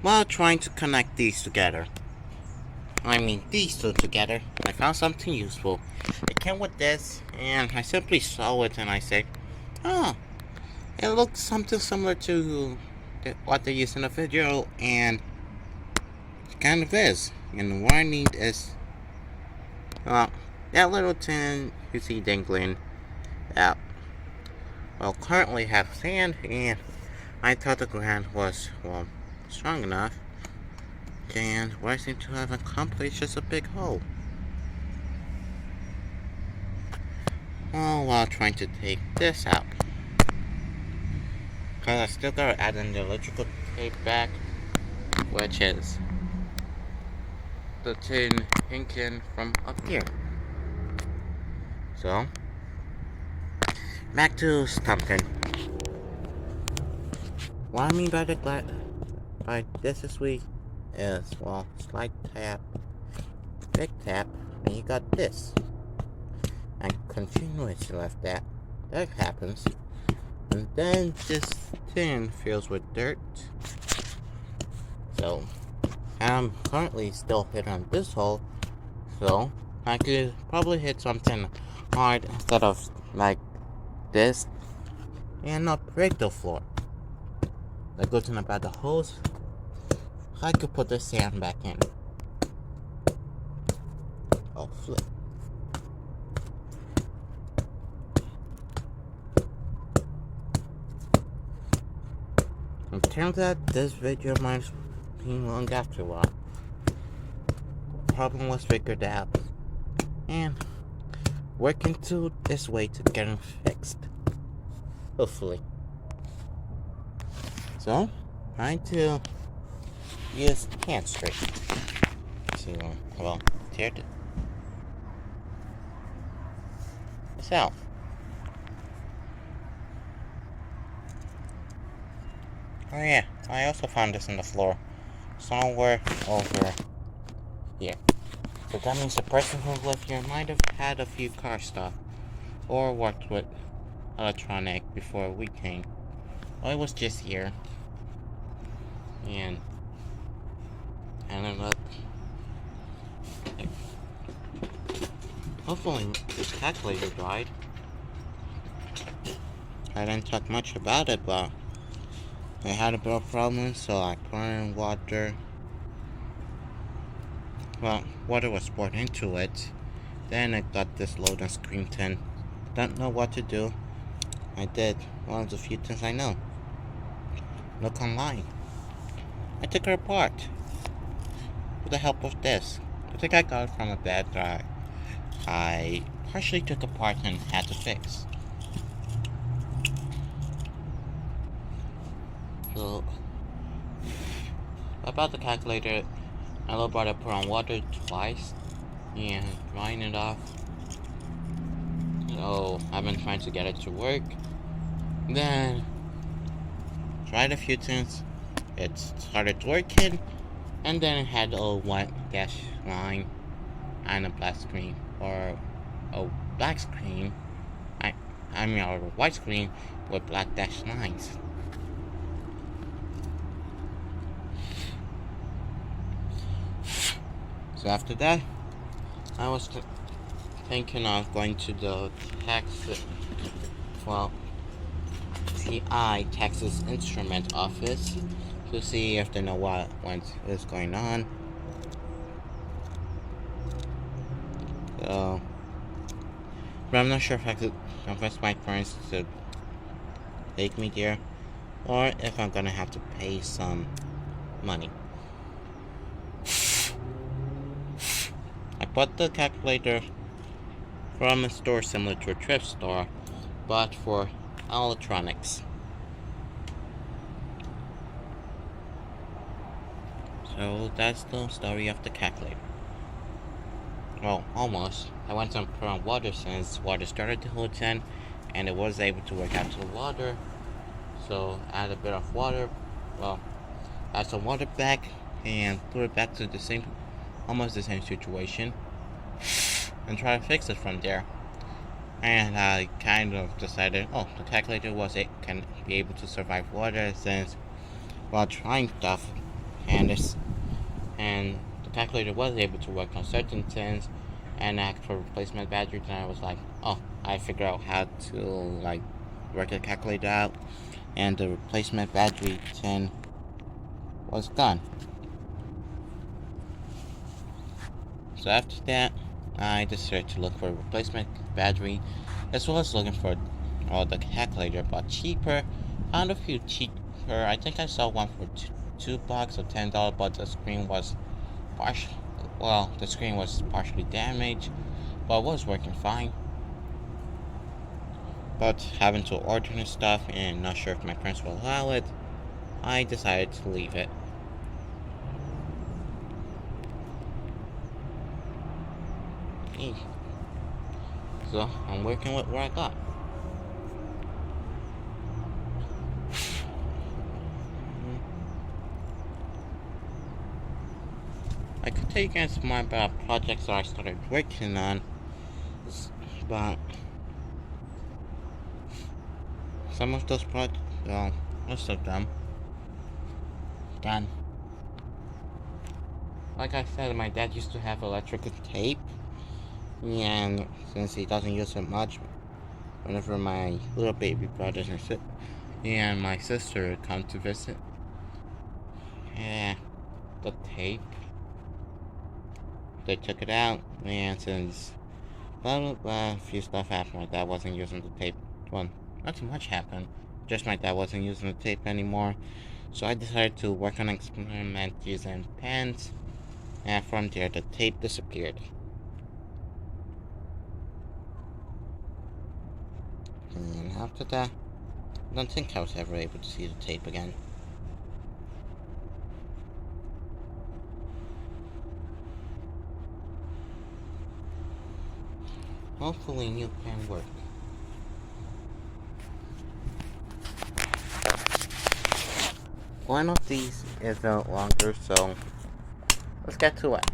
While trying to connect these together, these two together, I found something useful. It came with this, and I simply saw it and I said, oh, it looks something similar to what they use in the video, and it kind of is. And what I need is, well, that little tin you see dangling out. Well, currently have sand, and I thought the ground was, well, strong enough. And what I seem to have accomplished is just a big hole. All while trying to take this out. Because I still gotta add in the electrical tape back, which is the tin inking from up here. So, back to Stumpkin. What I mean by by this week is, well, slight tap, big tap, and you got this. And continuously left that happens. And then this tin fills with dirt. So, I'm currently still hit on this hole. So, I could probably hit something hard instead of like this and not break the floor. The good thing about the hose, I could put the sand back in. Oh, flip. It turns out this video might be long after a while. The problem was figured out, and working to this way to get it fixed. Hopefully. So, trying to use hand straight to, well, tear this out. Oh yeah, I also found this on the floor, somewhere over here. So that means the person who lived here might have had a few car stuff, or worked with electronic before we came. Well, it was just here, and I don't know. Hopefully this calculator died. I didn't talk much about it, but I had a bit of problems, so I put in water. Well, water was poured into it. Then I got this loading screen tin. Don't know what to do. I did one of the few things I know. Look online. I took her apart with the help of this. I think I got it from a bad guy. I partially took apart and had to fix. So, about the calculator, I little brother put on water twice and drying it off. So I've been trying to get it to work. Then tried a few things. It started working, and then it had a white dash line and a black screen, or a black screen. I mean a white screen with black dash lines. So after that, I was thinking of going to the TI, Texas Instrument office, to see if they know what is going on. So, but I'm not sure if I could convince my friends to take me there, or if I'm gonna have to pay some money. I bought the calculator from a store similar to a thrift store, but for electronics. So that's the story of the calculator. Well, almost. I went to put on water since water started to hold 10, and it was able to work out to the water. So add a bit of water, well, add some water back, and put it back to almost the same situation, and try to fix it from there. And I kind of decided, oh, the calculator can be able to survive water, since while trying stuff, and the calculator was able to work on certain things and ask for replacement batteries, and I was like, oh, I figured out how to like work the calculator out, and the replacement battery tin was gone. So after that, I decided to look for a replacement battery, as well as looking for the calculator, but cheaper. Found a few cheaper. I think I saw one for $2 or $10, but the screen was partially damaged, but it was working fine. But having to order new stuff and not sure if my parents will allow it, I decided to leave it. So I'm working with what I got. I could tell you guys more about projects that I started working on, but some of those projects, well, most of them, done. Like I said, my dad used to have electrical tape, and since he doesn't use it much, whenever my little baby brothers and my sister come to visit, yeah, the tape, they took it out, and since blah blah blah, a few stuff happened, my dad wasn't using the tape. Well, not too much happened, just my dad wasn't using the tape anymore, so I decided to work on an experiment using pens, and from there the tape disappeared. And after that, I don't think I was ever able to see the tape again. Hopefully new pen work. One of these is no longer, so let's get to it.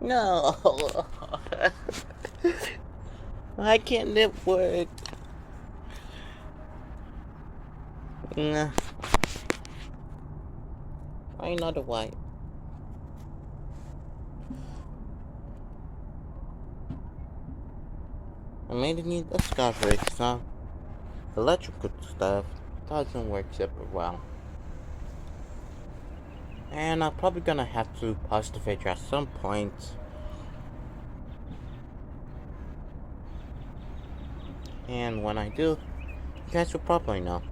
No! Why can't it work? Nah. Try another way. I made a new discovery. Some electrical stuff doesn't work super well. And I'm probably gonna have to pause the video at some point. And when I do, you guys will probably know.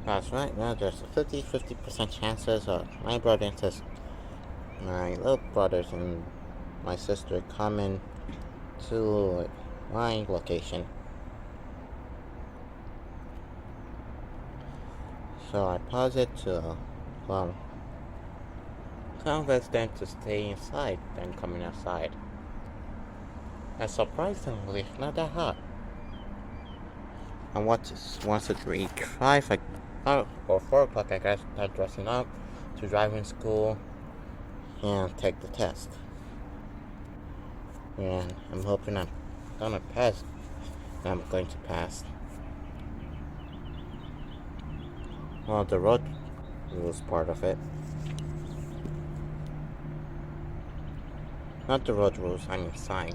Because right now there's a 50% chances of my little brothers and my sister coming to my location. So I pause it to, convince them to stay inside than coming outside. And surprisingly, not that hot. And once it reached 5 or 4 o'clock, I gotta start dressing up to driving school and take the test. And I'm hoping I'm gonna pass. I'm going to pass. Well, the road rules part of it. Not the road rules, I mean sign.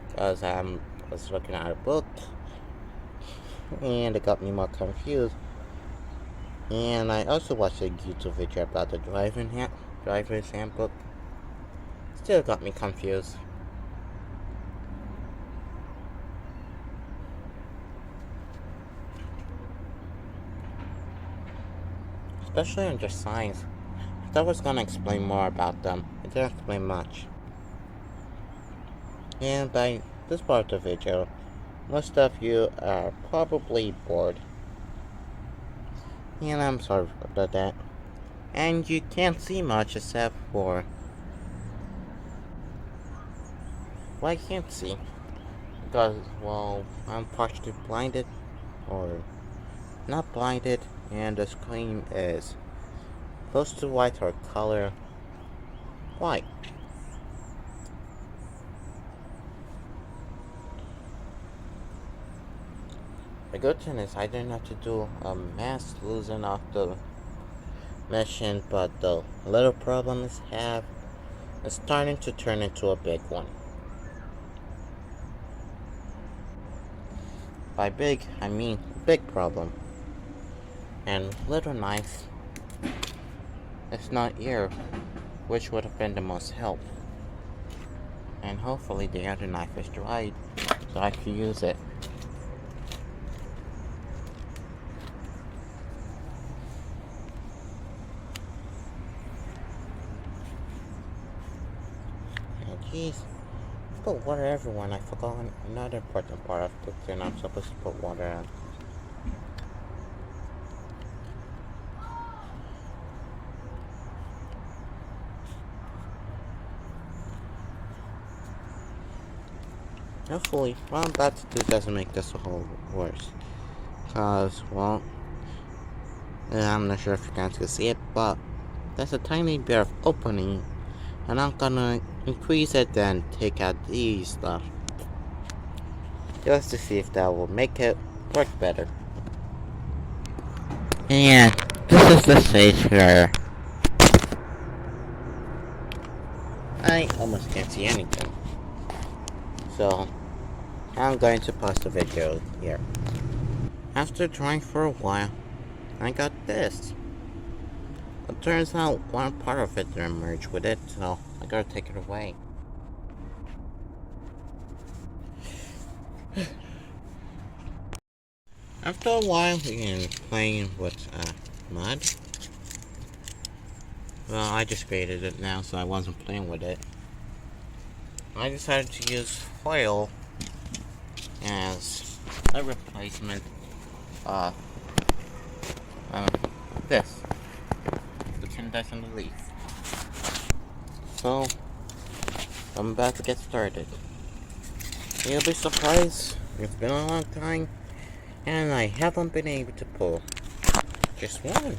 Because I was looking at a book, and it got me more confused. And I also watched a YouTube video about the driver's handbook. Still got me confused. Especially under signs. I thought I was gonna explain more about them. It didn't explain much. And by this part of the video, most of you are probably bored. And I'm sorry about that. And you can't see much except for... well, I can't see. Because, well, I'm partially blinded. Or not blinded. And the screen is close to white or color white. The good thing is I didn't have to do a mass losing of the mission, but the little problem is it's starting to turn into a big one. By big, I mean big problem. And little knife is not here, which would have been the most help. And hopefully the other knife is dried, so I can use it. Oh jeez. Put water everywhere, and I forgot another important part of the thing. I'm supposed to put water in. Hopefully, what I'm about to do doesn't make this a whole worse. Cause, well, I'm not sure if you guys can see it, but there's a tiny bit of opening, and I'm gonna increase it then take out these stuff. Just to see if that will make it work better. And this is the stage where I almost can't see anything. So, I'm going to pause the video here. After trying for a while, I got this. It turns out one part of it didn't merge with it, so I gotta take it away. After a while in playing with mud, well, I just created it now, so I wasn't playing with it. I decided to use foil as a replacement of this, the incandescent leaf. So, I'm about to get started. You'll be surprised, it's been a long time, and I haven't been able to pull just one.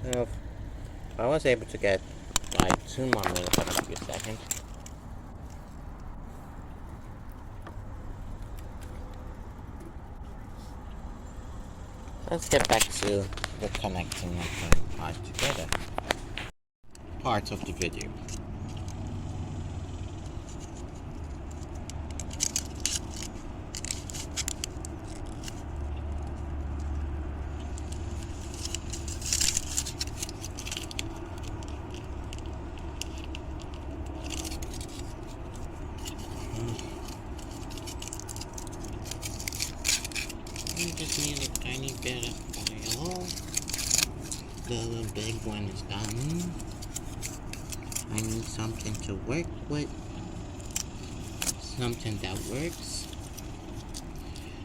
So, I was able to get like 2 more minutes in a few seconds. Let's get back to the connecting the parts together. Parts of the video. You just need a tiny bit of oil. The big one is done. I need something to work with. Something that works.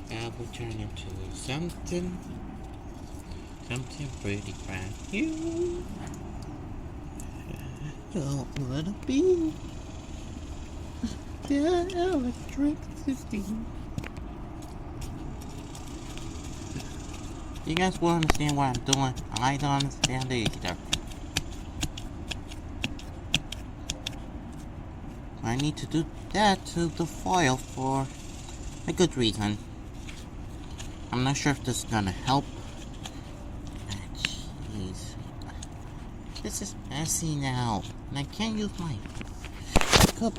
That will turn into something pretty brand new. Don't wanna be the electricity. You guys will understand what I'm doing. I don't understand it either. I need to do that to the foil for a good reason. I'm not sure if this is gonna help. Jeez. This is messy now. And I can't use my cup.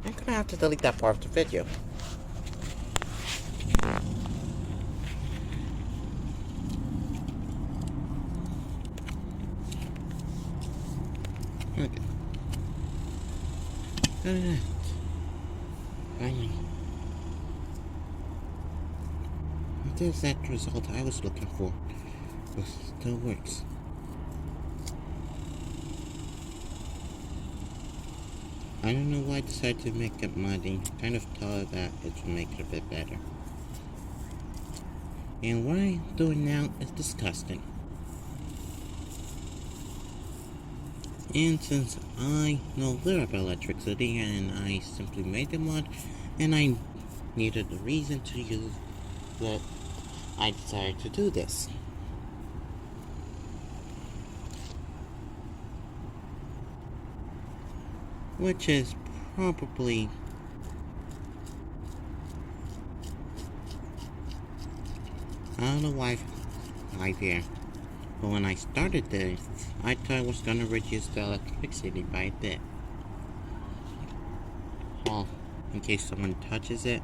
I'm gonna have to delete that part of the video. Okay. Finally. There's that result I was looking for. It still works. I don't know why I decided to make it muddy. Kind of thought that it would make it a bit better. And what I'm doing now is disgusting. And since I know little about electricity and I simply made the mod and I needed a reason to use it, I decided to do this. which is probably, I don't know why right here. But when I started this, I thought I was gonna reduce the electricity by a bit. Well, in case someone touches it.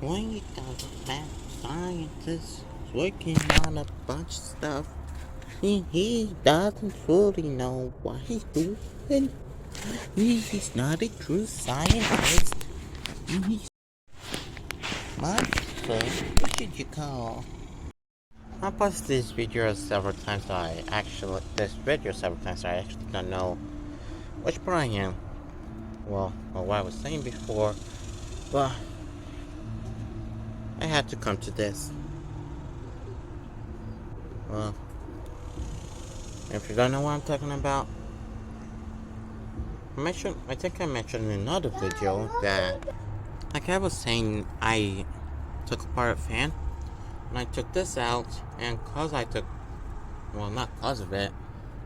When you got a mad scientist working on a bunch of stuff, and he doesn't fully know what he's doing. He's not a true scientist. He's my son. What should you call? I posted this video several times. So I actually don't know which part I am. Well, what I was saying before, but I had to come to this. Well, if you don't know what I'm talking about, I think I mentioned in another video that, like I was saying, I took apart a fan, and I took this out, and not cause of it,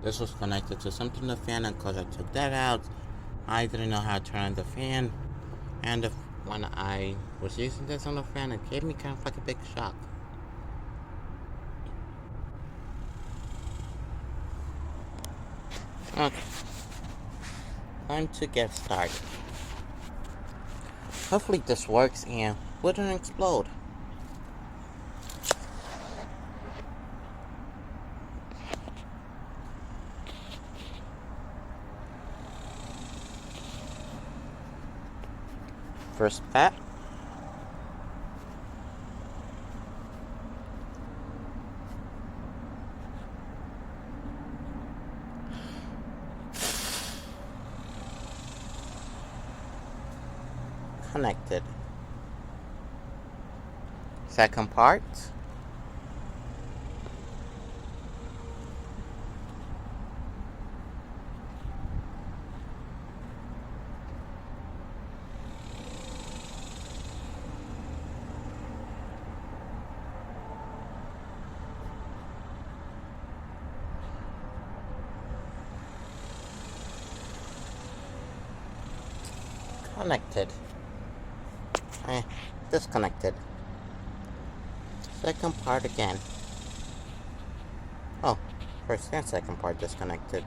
this was connected to something in the fan, and cause I took that out, I didn't know how to turn on the fan, and when I was using this on the fan, it gave me kind of like a big shock. Okay. Time to get started. Hopefully this works and wouldn't explode. First pat. Connected. Second part. Connected. Disconnected. Second part again. Oh, first and second part disconnected.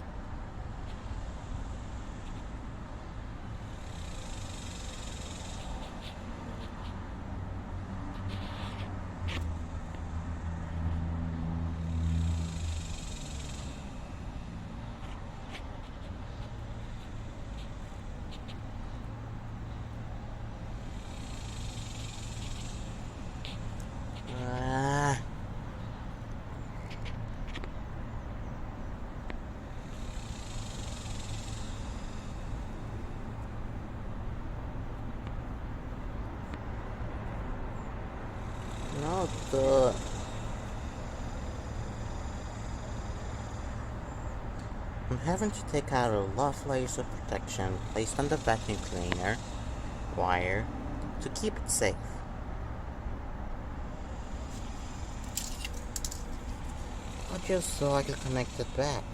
No good. I'm having to take out a lot of layers of protection placed on the vacuum cleaner wire to keep it safe. But just so I can connect it back.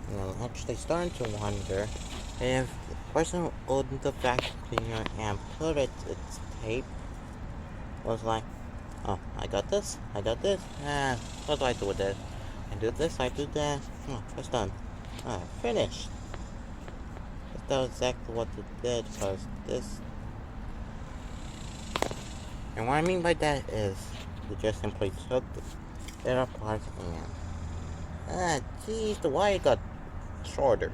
And I'm actually starting to wonder if the person who opened the vacuum cleaner and put its tape was like, oh, I got this, what do I do with this? I do this, I do that, oh, it's done. Finished. That's exactly what it did, because this... And what I mean by that is, they just simply took it apart and Ah, jeez, the wire got shorter.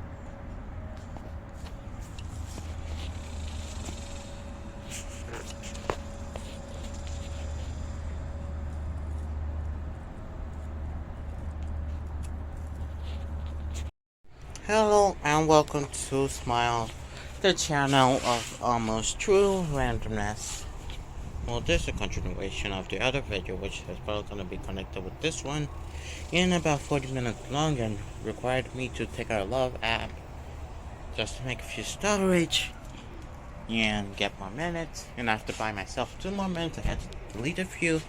Hello and welcome to Smile, the channel of almost true randomness. Well, this is a continuation of the other video, which is probably going to be connected with this one in about 40 minutes long and required me to take our love app just to make a few storage and get more minutes. And I have to buy myself 2 more minutes. I had to delete a few.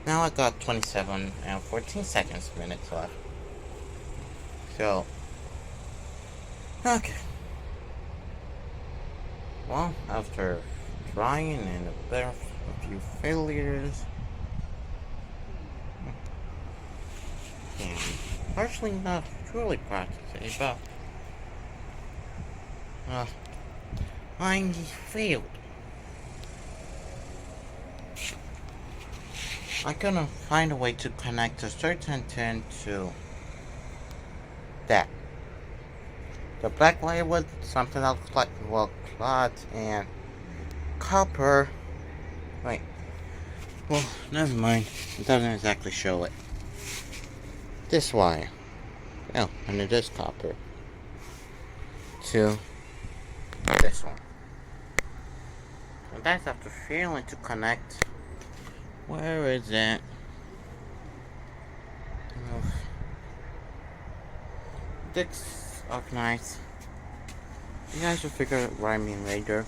Now I got 27 and 14 seconds minutes left. So, okay. Well, after trying and a few failures, and partially not truly proud to say, but I failed. I couldn't find a way to connect a certain tin to that. The black wire was something else like, well, cloth and copper. Wait. Well, never mind. It doesn't exactly show it. This wire. Oh, and it is copper. To this one. And that's after failing to connect. Where is it? It's organized. You guys will figure out what I mean later.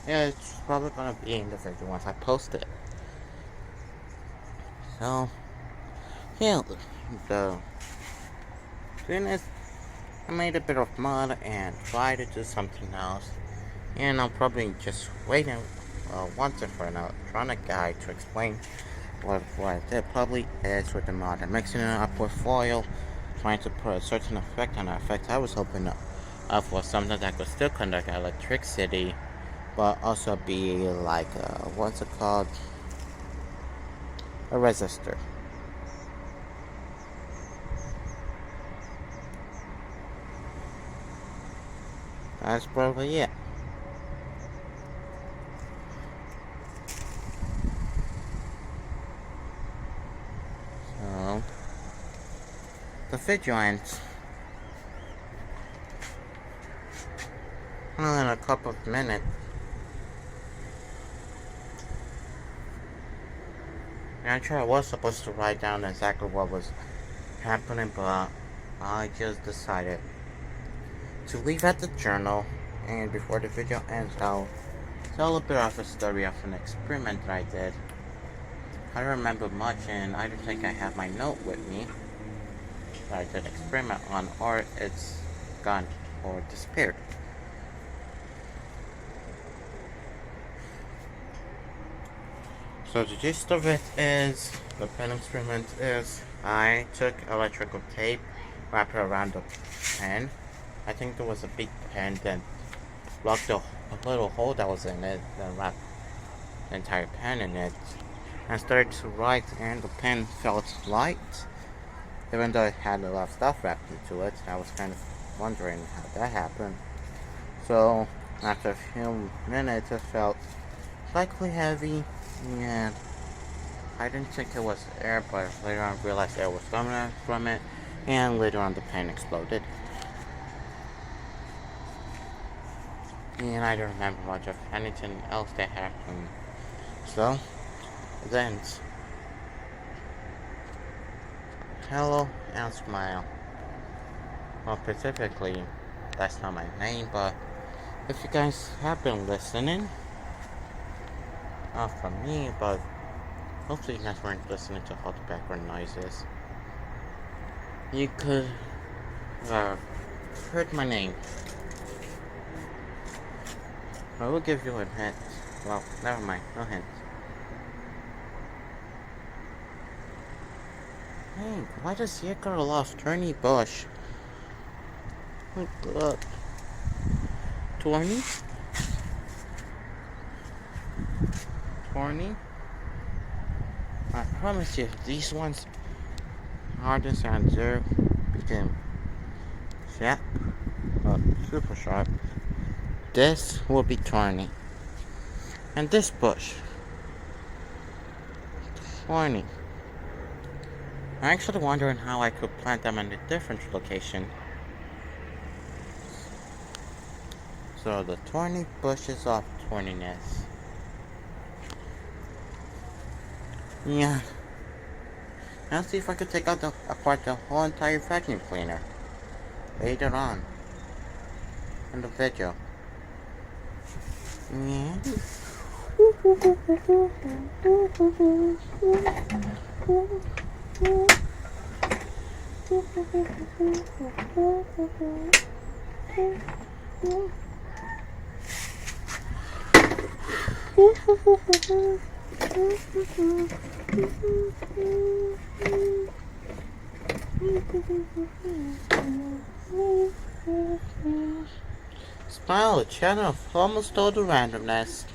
Yeah, it's probably gonna be in the video once I post it. So, yeah, the thing is, I made a bit of mud and tried to do something else. And I'm probably just waiting wanting for an electronic guy to explain what I did. Probably is with the mud and mixing it up with foil, trying to put a certain effect on the effect I was hoping for something that could still conduct electricity, but also be like, what's it called? A resistor. That's probably it. So, the video ends. Well, in a couple of minutes. Actually, I was supposed to write down exactly what was happening, but I just decided to leave at the journal. And before the video ends, I'll tell a bit of a story of an experiment that I did. I don't remember much, and I don't think I have my note with me that I did experiment on, or it's gone or disappeared. So the gist of it is, the pen experiment is, I took electrical tape, wrapped it around the pen. I think there was a big pen, then blocked a little hole that was in it, then wrapped the entire pen in it, and started to write, and the pen felt light, even though it had a lot of stuff wrapped into it. I was kind of wondering how that happened. So after a few minutes, it felt slightly heavy, and I didn't think it was air, but later on I realized air was coming from it, and later on the pen exploded. And I don't remember much of anything else that happened. So, then, hello and smile. Well, specifically, that's not my name, but if you guys have been listening, not from me, but hopefully you guys weren't listening to all the background noises, you could heard my name. I will give you a hint. Well, never mind, no hint. Hey, why does he got a lot of Tony Bush? Oh my god. Tony? I promise you, these ones are the sounds there. became sharp, super sharp. This will be thorny. And this bush, thorny. I'm actually wondering how I could plant them in a different location. So the thorny bushes of thorniness. Yeah. Now see if I could take out apart the whole entire vacuum cleaner later on in the video. Yeah. Smile, a channel of almost total randomness.